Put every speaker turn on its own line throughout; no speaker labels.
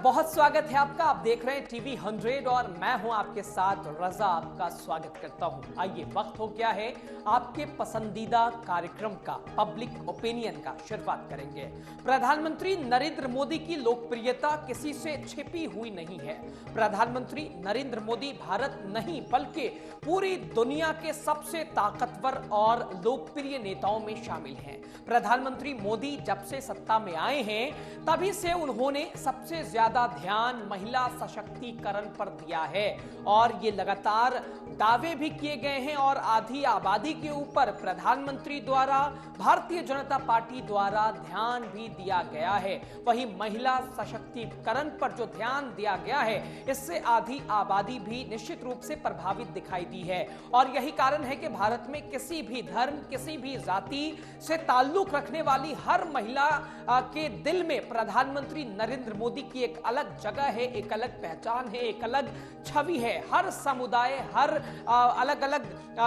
बहुत स्वागत है आपका। आप देख रहे हैं टीवी 100 और मैं हूं आपके साथ रजा, आपका स्वागत करता हूं। आइए, वक्त हो गया है आपके पसंदीदा कार्यक्रम का, पब्लिक ओपिनियन का। शुरुआत करेंगे। प्रधानमंत्री नरेंद्र मोदी की लोकप्रियता किसी से छिपी हुई नहीं है। प्रधानमंत्री नरेंद्र मोदी भारत नहीं बल्कि पूरी दुनिया के सबसे ताकतवर और लोकप्रिय नेताओं में शामिल हैं। प्रधानमंत्री मोदी जब से सत्ता में आए हैं तभी से उन्होंने सबसे ज्यादा ध्यान महिला सशक्तिकरण पर दिया है और ये लगातार दावे भी किए गए हैं और आधी आबादी के ऊपर प्रधानमंत्री द्वारा, भारतीय जनता पार्टी द्वारा ध्यान भी दिया गया है। वहीं महिला सशक्तिकरण पर जो ध्यान दिया गया है, इससे आधी आबादी भी निश्चित रूप से प्रभावित दिखाई दी है और यही कारण है कि भारत में किसी भी धर्म, किसी भी जाति से ताल्लुक रखने वाली हर महिला के दिल में प्रधानमंत्री नरेंद्र मोदी की एक अलग जगह है, एक अलग पहचान है, एक अलग छवि है। हर समुदाय, हर अलग अलग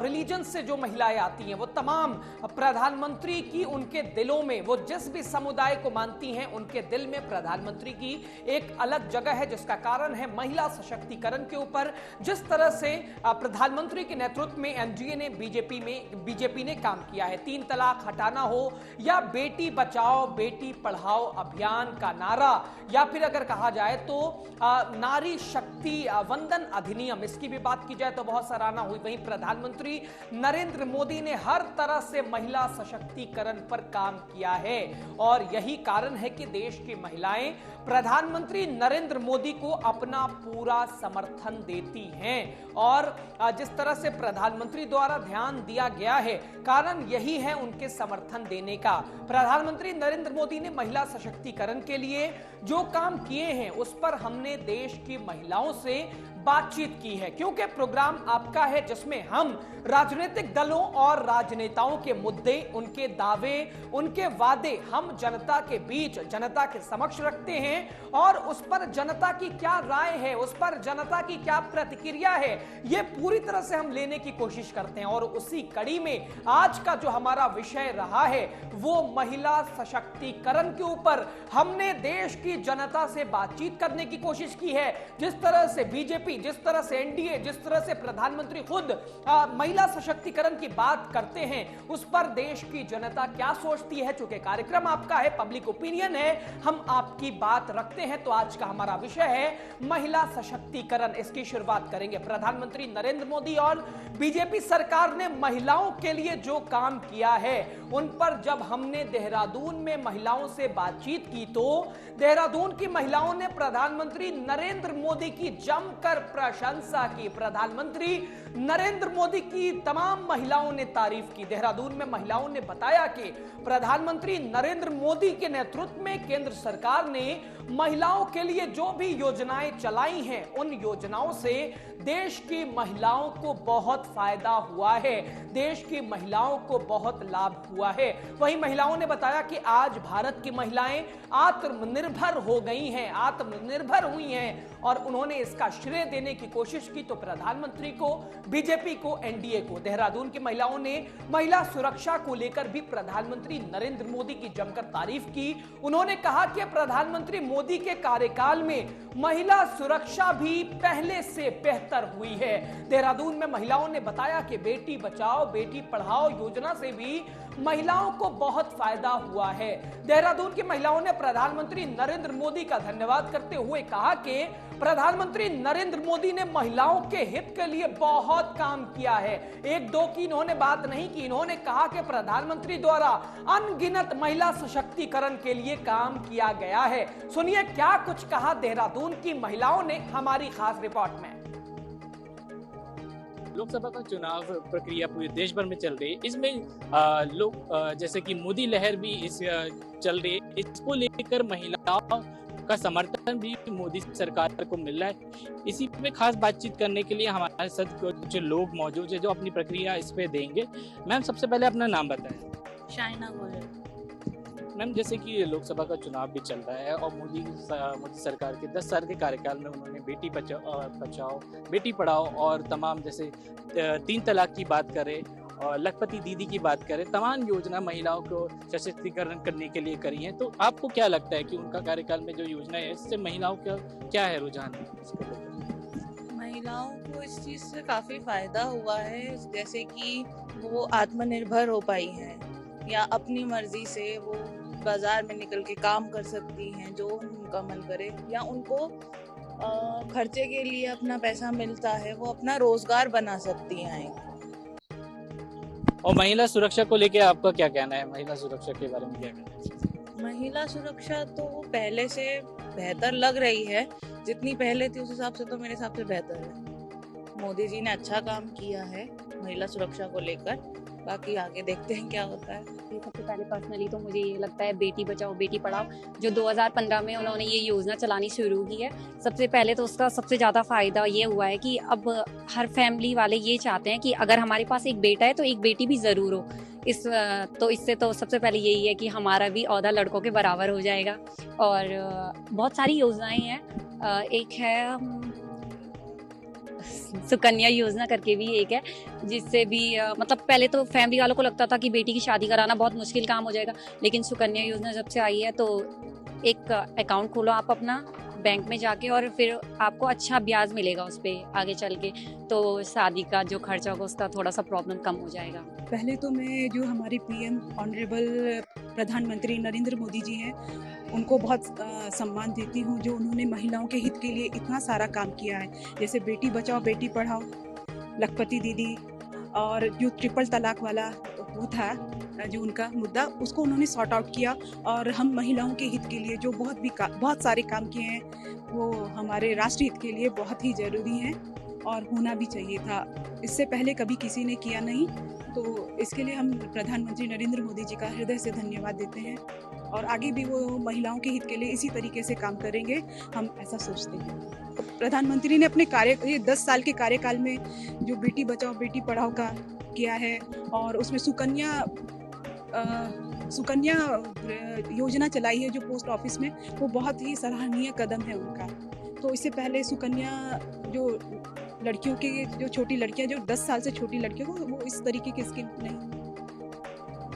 रिलीजन से जो महिलाएं आती हैं, वो तमाम प्रधानमंत्री की उनके दिलों में, वो जिस भी समुदाय को मानती हैं, उनके दिल में प्रधानमंत्री की एक अलग जगह है, जिसका कारण है महिला सशक्तिकरण के ऊपर जिस तरह से प्रधानमंत्री के नेतृत्व में एनडीए ने बीजेपी ने काम किया है। 3 तलाक हटाना हो या बेटी बचाओ बेटी पढ़ाओ अभियान का नारा, या फिर अगर कहा जाए तो नारी शक्ति वंदन अधिनियम, इसकी भी बात की जाए तो बहुत सराहना हुई। वहीं प्रधानमंत्री नरेंद्र मोदी ने हर तरह से महिला सशक्तिकरण पर काम किया है और यही कारण है कि देश की महिलाएं प्रधानमंत्री नरेंद्र मोदी को अपना पूरा समर्थन देती हैं और जिस तरह से प्रधानमंत्री द्वारा ध्यान दिया गया है, कारण यही है उनके समर्थन देने का। प्रधानमंत्री नरेंद्र मोदी ने महिला सशक्तिकरण के लिए जो काम किए हैं उस पर हमने देश की महिलाओं से बातचीत की है, क्योंकि प्रोग्राम आपका है जिसमें हम राजनीतिक दलों और राजनेताओं के मुद्दे, उनके दावे, उनके वादे हम जनता के बीच, जनता के समक्ष रखते हैं और उस पर जनता की क्या राय है, उस पर जनता की क्या प्रतिक्रिया है, ये पूरी तरह से हम लेने की कोशिश करते हैं। और उसी कड़ी में आज का जो हमारा विषय रहा है वो महिला सशक्तिकरण के ऊपर हमने देश की जनता से बातचीत करने की कोशिश की है। जिस तरह से बीजेपी, जिस तरह से एनडीए, जिस तरह से प्रधानमंत्री खुद महिला सशक्तिकरण की बात करते हैं, उस पर देश की जनता क्या सोचती है। चूंकि कार्यक्रम आपका है, पब्लिक ओपिनियन है, हम आपकी बात रखते हैं, तो आज का हमारा विषय है महिला सशक्तिकरण। इसकी शुरुआत करेंगे। प्रधानमंत्री नरेंद्र मोदी और बीजेपी सरकार ने महिलाओं के लिए जो काम किया है उन पर जब हमने देहरादून में महिलाओं से बातचीत की तो देहरादून की महिलाओं ने प्रधानमंत्री नरेंद्र मोदी की जमकर प्रशंसा की। प्रधानमंत्री नरेंद्र मोदी की तमाम महिलाओं ने तारीफ की। देहरादून में महिलाओं ने बताया कि प्रधानमंत्री नरेंद्र मोदी के नेतृत्व में केंद्र सरकार ने महिलाओं के लिए जो भी योजनाएं चलाई हैं, उन योजनाओं से देश की महिलाओं को बहुत फायदा हुआ है, देश की महिलाओं को बहुत लाभ हुआ है। वहीं महिलाओं ने बताया कि आज भारत की महिलाएं आत्मनिर्भर हो गई हैं, आत्मनिर्भर हुई हैं और उन्होंने इसका श्रेय देने की कोशिश की तो प्रधानमंत्री को, बीजेपी को, एनडीए को। देहरादून की महिलाओं ने महिला सुरक्षा को लेकर भी प्रधानमंत्री नरेंद्र मोदी की जमकर तारीफ की। उन्होंने कहा कि प्रधानमंत्री मोदी के कार्यकाल में महिला सुरक्षा भी पहले से बेहतर हुई है। देहरादून में महिलाओं ने बताया कि बेटी बचाओ बेटी पढ़ाओ योजना से भी महिलाओं को बहुत फायदा हुआ है। देहरादून की महिलाओं ने प्रधानमंत्री नरेंद्र मोदी का धन्यवाद करते हुए कहा कि प्रधानमंत्री नरेंद्र मोदी ने महिलाओं के हित के लिए बहुत काम किया है। एक दो की इन्होंने बात नहीं की, इन्होंने कहा कि प्रधानमंत्री द्वारा अनगिनत महिला सशक्तिकरण के लिए काम किया गया है। सुनिए क्या कुछ कहा देहरादून की महिलाओं ने हमारी खास रिपोर्ट में।
लोकसभा का चुनाव प्रक्रिया पूरे देश भर में चल रही है। इसमें लोग जैसे कि मोदी लहर भी चल रही है, इसको लेकर महिलाओं का समर्थन भी मोदी सरकार को मिल रहा है। इसी पे खास बातचीत करने के लिए हमारे साथ कुछ लोग मौजूद है जो अपनी प्रक्रिया इस पे देंगे। मैम, सबसे पहले अपना नाम बताएं।
शाइना गोयल।
मैम, जैसे कि लोकसभा का चुनाव भी चल रहा है और मोदी सरकार के 10 साल के कार्यकाल में उन्होंने बेटी बचाओ बेटी पढ़ाओ और तमाम जैसे 3 तलाक की बात करें और लखपति दीदी की बात करें, तमाम योजना महिलाओं को सशक्तिकरण करने के लिए करी हैं। तो आपको क्या लगता है कि उनका कार्यकाल में जो योजना है इससे महिलाओं का क्या है रुझान इसको लेकर?
महिलाओं को इस चीज़ से काफ़ी फायदा हुआ है, जैसे कि वो आत्मनिर्भर हो पाई हैं या अपनी मर्जी से वो बाजार में निकल के काम कर सकती हैं जो उनका मन करे, या उनको खर्चे के लिए अपना पैसा मिलता है, वो अपना रोजगार बना सकती हैं।
और महिला सुरक्षा को लेकर आपका क्या कहना है? महिला सुरक्षा के बारे में क्या कहना है?
महिला सुरक्षा तो पहले से बेहतर लग रही है, जितनी पहले थी उस हिसाब से तो मेरे हिसाब से बेहतर है। मोदी जी ने अच्छा काम किया है महिला सुरक्षा को लेकर, बाकी आगे देखते हैं क्या होता है।
सबसे पहले पर्सनली तो मुझे ये लगता है बेटी बचाओ बेटी पढ़ाओ, जो 2015 में उन्होंने ये योजना चलानी शुरू की है। सबसे पहले तो उसका सबसे ज़्यादा फ़ायदा ये हुआ है कि अब हर फैमिली वाले ये चाहते हैं कि अगर हमारे पास एक बेटा है तो एक बेटी भी ज़रूर हो। तो इससे तो सबसे पहले यही है कि हमारा भी ओहदा लड़कों के बराबर हो जाएगा। और बहुत सारी योजनाएं हैं, एक है सुकन्या योजना करके भी एक है, जिससे भी मतलब पहले तो फैमिली वालों को लगता था कि बेटी की शादी कराना बहुत मुश्किल काम हो जाएगा, लेकिन सुकन्या योजना जब से आई है तो एक अकाउंट खोलो आप अपना बैंक में जाके, और फिर आपको अच्छा ब्याज मिलेगा उस पर आगे चल के, तो शादी का जो खर्चा होगा उसका थोड़ा सा प्रॉब्लम कम हो जाएगा।
पहले तो मैं जो हमारे पीएम ऑनरेबल प्रधानमंत्री नरेंद्र मोदी जी हैं उनको बहुत सम्मान देती हूँ, जो उन्होंने महिलाओं के हित के लिए इतना सारा काम किया है। जैसे बेटी बचाओ बेटी पढ़ाओ, लखपति दीदी, और जो ट्रिपल तलाक वाला वो था जो उनका मुद्दा, उसको उन्होंने सॉर्ट आउट किया। और हम महिलाओं के हित के लिए जो बहुत सारे काम किए हैं, वो हमारे राष्ट्र हित के लिए बहुत ही ज़रूरी हैं और होना भी चाहिए था। इससे पहले कभी किसी ने किया नहीं, तो इसके लिए हम प्रधानमंत्री नरेंद्र मोदी जी का हृदय से धन्यवाद देते हैं, और आगे भी वो महिलाओं के हित के लिए इसी तरीके से काम करेंगे, हम ऐसा सोचते हैं। प्रधानमंत्री ने अपने ये 10 साल के कार्यकाल में जो बेटी बचाओ बेटी पढ़ाओ का किया है, और उसमें सुकन्या योजना चलाई है जो पोस्ट ऑफिस में, वो बहुत ही सराहनीय कदम है उनका। तो इससे पहले सुकन्या जो लड़कियों के, जो छोटी लड़कियां, जो 10 साल से छोटी लड़कियों को, वो इस तरीके की स्कीम नहीं।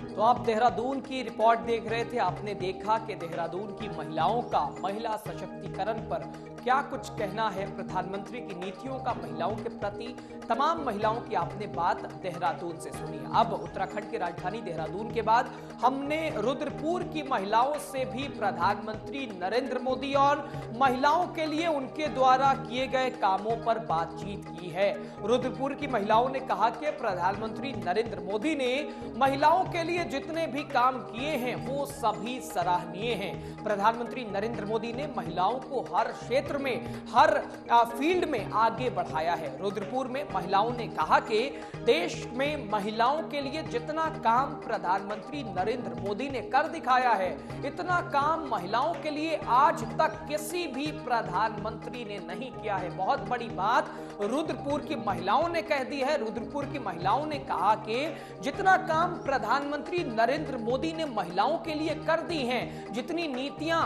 तो आप देहरादून की रिपोर्ट देख रहे थे, आपने देखा कि देहरादून की महिलाओं का महिला सशक्तिकरण पर क्या कुछ कहना है प्रधानमंत्री की नीतियों का महिलाओं के प्रति। तमाम महिलाओं की आपने बात देहरादून से सुनी। अब उत्तराखंड की राजधानी देहरादून के बाद हमने रुद्रपुर की महिलाओं से भी प्रधानमंत्री नरेंद्र मोदी और महिलाओं के लिए उनके द्वारा किए गए कामों पर बातचीत की है। रुद्रपुर की महिलाओं ने कहा कि प्रधानमंत्री नरेंद्र मोदी ने महिलाओं के लिए जितने भी काम किए हैं वो सभी सराहनीय हैं। प्रधानमंत्री नरेंद्र मोदी ने महिलाओं को हर क्षेत्र में, हर फील्ड में आगे बढ़ाया है। रुद्रपुर में महिलाओं ने कहा कि देश में महिलाओं के लिए जितना काम प्रधानमंत्री नरेंद्र मोदी ने कर दिखाया है, इतना काम महिलाओं के लिए आज तक किसी भी प्रधानमंत्री ने नहीं किया है। बहुत बड़ी बात रुद्रपुर की महिलाओं ने कह दी है। रुद्रपुर की महिलाओं ने कहा कि जितना काम प्रधानमंत्री नरेंद्र मोदी ने महिलाओं के लिए कर दी हैं, जितनी नीतियां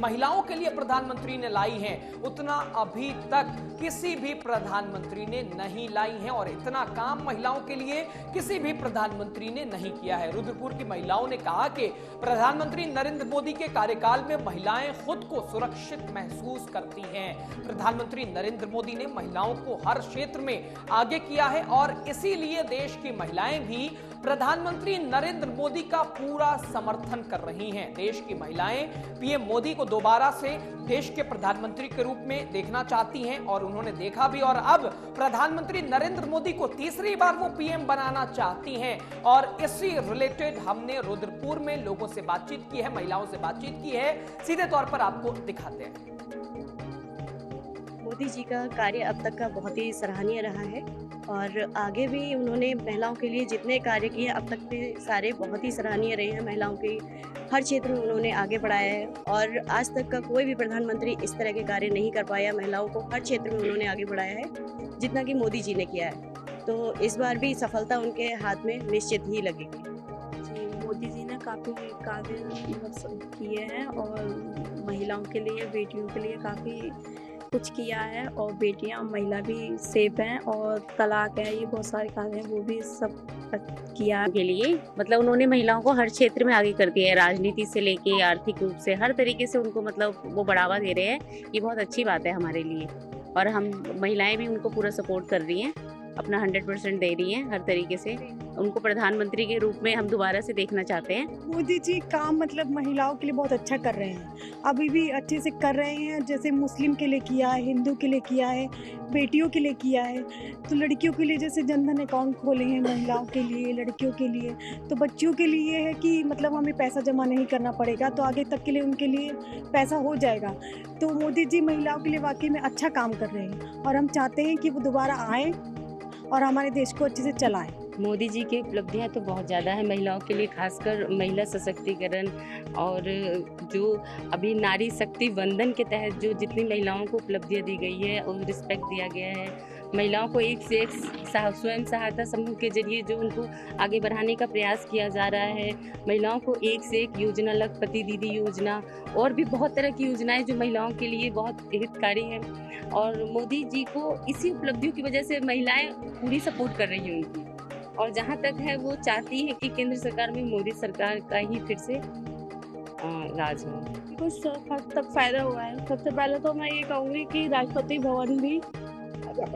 महिलाओं के लिए प्रधानमंत्री ने लाई हैं, उतना अभी तक किसी भी प्रधानमंत्री ने नहीं लाई हैं, और इतना काम महिलाओं के लिए किसी भी प्रधानमंत्री ने नहीं किया है। रुद्रपुर की महिलाओं ने कहा कि प्रधानमंत्री नरेंद्र मोदी के कार्यकाल में महिलाएं खुद को सुरक्षित महसूस करती हैं। प्रधानमंत्री नरेंद्र मोदी ने महिलाओं को हर क्षेत्र में आगे किया है, और इसीलिए देश की महिलाएं भी प्रधानमंत्री नरेंद्र मोदी का पूरा समर्थन कर रही हैं। देश की महिलाएं पीएम मोदी को दोबारा से देश के प्रधानमंत्री के रूप में देखना चाहती हैं, और उन्होंने देखा भी, और अब प्रधानमंत्री नरेंद्र मोदी को तीसरी बार वो पीएम बनाना चाहती हैं। और इसी रिलेटेड हमने रुद्रपुर में लोगों से बातचीत की है, महिलाओं से बातचीत की है, सीधे तौर पर आपको दिखाते हैं।
मोदी जी का कार्य अब तक का बहुत ही सराहनीय रहा है, और आगे भी उन्होंने महिलाओं के लिए जितने कार्य किए अब तक के सारे बहुत ही सराहनीय रहे हैं। महिलाओं के हर क्षेत्र में उन्होंने आगे बढ़ाया है, और आज तक का कोई भी प्रधानमंत्री इस तरह के कार्य नहीं कर पाया। महिलाओं को हर क्षेत्र में उन्होंने आगे बढ़ाया है जितना कि मोदी जी ने किया है। तो इस बार भी सफलता उनके हाथ में निश्चित ही लगेगी।
मोदी जी ने काफ़ी कार्य किए हैं, और महिलाओं के लिए, बेटियों के लिए काफ़ी कुछ किया है, और बेटियां महिला भी सेफ हैं, और तलाक है, ये बहुत सारे कार्य हैं वो भी सब किया
के लिए मतलब उन्होंने महिलाओं को हर क्षेत्र में आगे कर दिया है, राजनीति से लेके आर्थिक रूप से हर तरीके से उनको मतलब वो बढ़ावा दे रहे हैं। ये बहुत अच्छी बात है हमारे लिए, और हम महिलाएं भी उनको पूरा सपोर्ट कर रही हैं, अपना 100% दे रही हैं हर तरीके से। उनको प्रधानमंत्री के रूप में हम दोबारा से देखना चाहते हैं।
मोदी जी काम मतलब महिलाओं के लिए बहुत अच्छा कर रहे हैं, अभी भी अच्छे से कर रहे हैं। जैसे मुस्लिम के लिए किया है, हिंदू के लिए किया है, बेटियों के लिए किया है, तो लड़कियों के लिए जैसे जनधन अकाउंट खोले हैं महिलाओं के लिए, लड़कियों के लिए। तो बच्चियों के लिए ये है कि मतलब हमें पैसा जमा नहीं करना पड़ेगा, तो आगे तक के लिए उनके लिए पैसा हो जाएगा। तो मोदी जी महिलाओं के लिए वाकई में अच्छा काम कर रहे हैं, और हम चाहते हैं कि वो दोबारा आए और हमारे देश को अच्छे से चलाएं।
मोदी जी की उपलब्धियां तो बहुत ज़्यादा है महिलाओं के लिए, खासकर महिला सशक्तिकरण, और जो अभी नारी शक्ति वंदन के तहत जो जितनी महिलाओं को उपलब्धियां दी गई है और रिस्पेक्ट दिया गया है, महिलाओं को एक से एक स्वयं सहायता समूह के जरिए जो उनको आगे बढ़ाने का प्रयास किया जा रहा है। महिलाओं को एक से एक योजना, लखपति दीदी योजना और भी बहुत तरह की योजनाएं जो महिलाओं के लिए बहुत हितकारी हैं, और मोदी जी को इसी उपलब्धियों की वजह से महिलाएं पूरी सपोर्ट कर रही हैं उनकी। और जहाँ तक है वो चाहती है कि केंद्र सरकार में मोदी सरकार का ही फिर से राज हो।
कुछ हद तक फायदा हुआ है। सबसे पहले तो मैं ये कहूँगी कि राष्ट्रपति भवन भी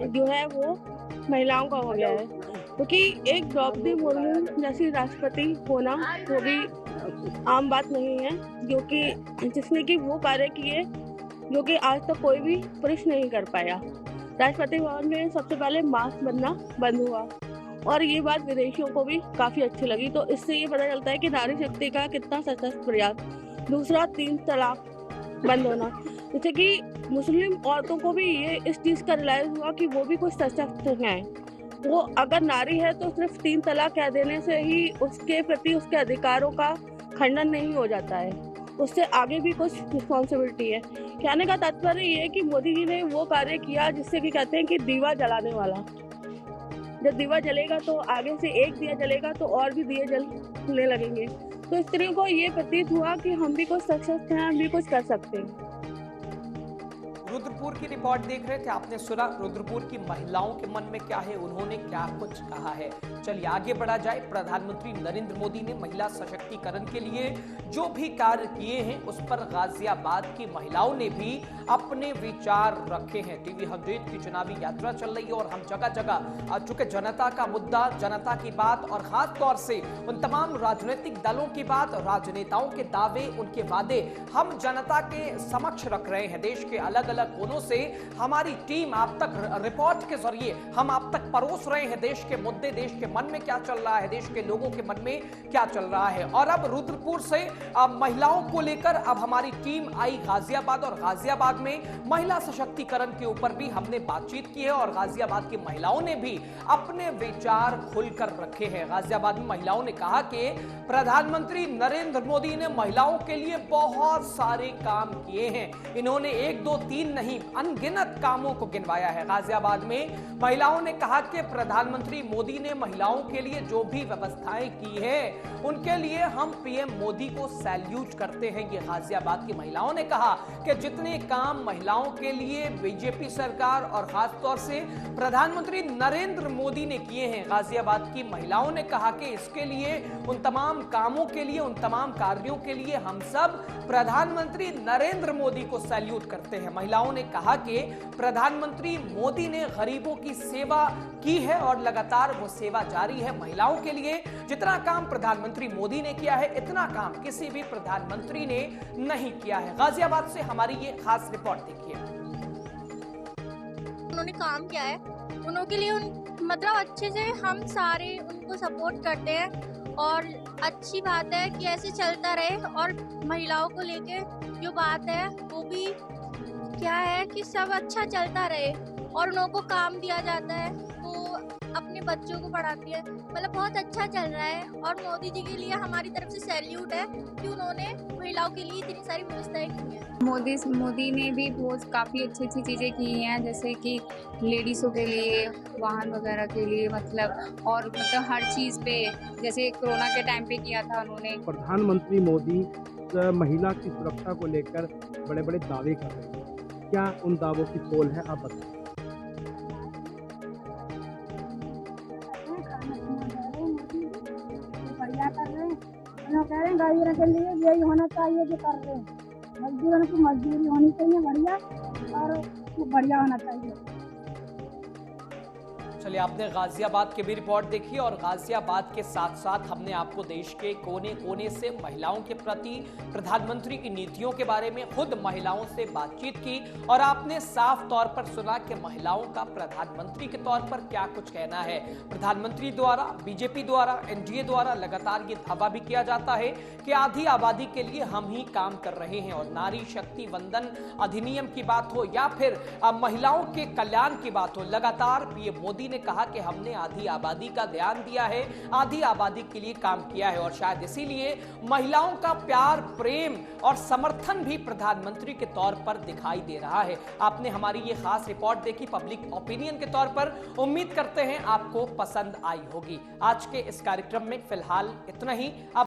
जो है वो महिलाओं का हो गया है, क्योंकि एक द्रौपदी मुर्मू जैसी राष्ट्रपति होना वो भी आम बात नहीं है, जो कि जिसने कि वो कार्य किए जो कि आज तक कोई भी पुरुष नहीं कर पाया। राष्ट्रपति भवन में सबसे पहले मास्क बनना बंद हुआ, और ये बात विदेशियों को भी काफ़ी अच्छी लगी। तो इससे ये पता चलता है कि नारी शक्ति का कितना सशक्त प्रयास। दूसरा, 3 तलाक बंद होना, जैसे कि मुस्लिम औरतों को भी ये इस चीज़ का रियलाइज हुआ कि वो भी कुछ सशक्त हैं। वो अगर नारी है तो सिर्फ 3 तलाक कह देने से ही उसके प्रति उसके अधिकारों का खंडन नहीं हो जाता है, उससे आगे भी कुछ रिस्पॉन्सिबिलिटी है। कहने का तात्पर्य ये है कि मोदी जी ने वो कार्य किया जिससे कि कहते हैं कि दीवा जलाने वाला। जब दीवा जलेगा तो आगे से एक दिया जलेगा तो और भी दिए जलने लगेंगे। तो स्त्रियों को ये प्रतीत हुआ कि हम भी कुछ सशक्त हैं, हम भी कुछ कर सकते हैं।
रुद्रपुर की रिपोर्ट देख रहे थे, आपने सुना रुद्रपुर की महिलाओं के मन में क्या है, उन्होंने क्या कुछ कहा है। चलिए आगे बढ़ा जाए। प्रधानमंत्री नरेंद्र मोदी ने महिला सशक्तिकरण के लिए जो भी कार्य किए हैं उस पर गाजियाबाद की महिलाओं ने भी अपने विचार रखे हैं। टीवी 100 की चुनावी यात्रा चल रही है और हम जगह जगह चूंकि जनता का मुद्दा, जनता की बात और खास तौर से उन तमाम राजनीतिक दलों की बात, राजनेताओं के दावे, उनके वादे हम जनता के समक्ष रख रहे हैं। देश के अलग अलग कोनों से हमारी टीम आप तक रिपोर्ट के जरिए हम आप तक परोस रहे हैं देश के मुद्दे, देश के मन में क्या चल रहा है, देश के लोगों के मन में क्या चल रहा है। और अब रुद्रपुर से महिलाओं को लेकर अब हमारी टीम आई गाजियाबाद, और गाजियाबाद में महिला सशक्तिकरण के ऊपर भी हमने बातचीत की है और गाजियाबाद की महिलाओं ने भी अपने विचार खुलकर रखे हैं। गाजियाबाद में महिलाओं ने कहा कि प्रधानमंत्री नरेंद्र मोदी ने महिलाओं के लिए बहुत सारे काम किए हैं। इन्होंने 1, 2, 3 नहीं अनगिनत कामों को गिनवाया है। गाजियाबाद में महिलाओं ने कहा कि प्रधानमंत्री मोदी ने महिलाओं के लिए जो भी व्यवस्थाएं की है उनके लिए हम पीएम मोदी को सैल्यूट करते हैं। ये गाजियाबाद की महिलाओं ने कहा कि जितने काम महिलाओं के लिए बीजेपी सरकार और खासतौर से प्रधानमंत्री नरेंद्र मोदी ने किए हैं, गाजियाबाद की महिलाओं ने कहा कि इसके लिए, उन तमाम कामों के लिए, उन तमाम कार्यों के लिए हम सब प्रधानमंत्री नरेंद्र मोदी को सैल्यूट करते हैं। महिलाओं ने कहा कि प्रधानमंत्री मोदी ने गरीबों की सेवा की है और लगातार वो सेवा जारी है। महिलाओं के लिए जितना काम प्रधानमंत्री मोदी ने किया है इतना काम किसी भी प्रधानमंत्री ने नहीं किया है। गाजियाबाद से हमारी ये खास रिपोर्ट देखिए।
उन्होंने काम किया है, उनके लिए मतलब अच्छे से हम सारे उनको सपोर्ट करते हैं, और अच्छी बात है कि ऐसे चलता रहे। और महिलाओं को लेके जो बात है वो भी क्या है कि सब अच्छा चलता रहे, और उन लोगों को काम दिया जाता है, वो अपने बच्चों को पढ़ाती है, मतलब बहुत अच्छा चल रहा है। और मोदी जी के लिए हमारी तरफ से सैल्यूट है कि उन्होंने महिलाओं के लिए इतनी सारी व्यवस्थाएं की हैं।
मोदी ने भी बहुत काफ़ी अच्छी अच्छी चीज़ें की हैं, जैसे कि लेडीज़ों के लिए वाहन वगैरह के लिए और हर चीज़ पे, जैसे कोरोना के टाइम पे किया था उन्होंने।
प्रधानमंत्री मोदी महिला की सुरक्षा को लेकर बड़े बड़े दावे कर रहे हैं, क्या उन दावों की पोल है, आप बताएं।
बढ़िया कर रहे हैं, कह रहे हैं गरीबों के लिए यही होना चाहिए जो कर रहे हैं। मजदूरों की मजदूरी होनी चाहिए बढ़िया, और बढ़िया होना चाहिए।
चलिए, आपने गाजियाबाद की भी रिपोर्ट देखी और गाजियाबाद के साथ साथ हमने आपको देश के कोने कोने से महिलाओं के प्रति प्रधानमंत्री की नीतियों के बारे में खुद महिलाओं से बातचीत की और आपने साफ तौर पर सुना कि महिलाओं का प्रधानमंत्री के तौर पर क्या कुछ कहना है। प्रधानमंत्री द्वारा, बीजेपी द्वारा, एनडीए द्वारा लगातार ये दावा भी किया जाता है कि आधी आबादी के लिए हम ही काम कर रहे हैं, और नारी शक्ति वंदन अधिनियम की बात हो या फिर महिलाओं के कल्याण की बात हो, लगातार पीएम मोदी ने कहा कि हमने आधी आबादी का ध्यान दिया है, आधी आबादी के लिए काम किया है, और शायद इसीलिए महिलाओं का प्यार, प्रेम और समर्थन भी प्रधानमंत्री के तौर पर दिखाई दे रहा है। आपने हमारी ये खास रिपोर्ट देखी पब्लिक ओपिनियन के तौर पर, उम्मीद करते हैं आपको पसंद आई होगी। आज के इस कार्यक्रम में फिलहाल इतना ही।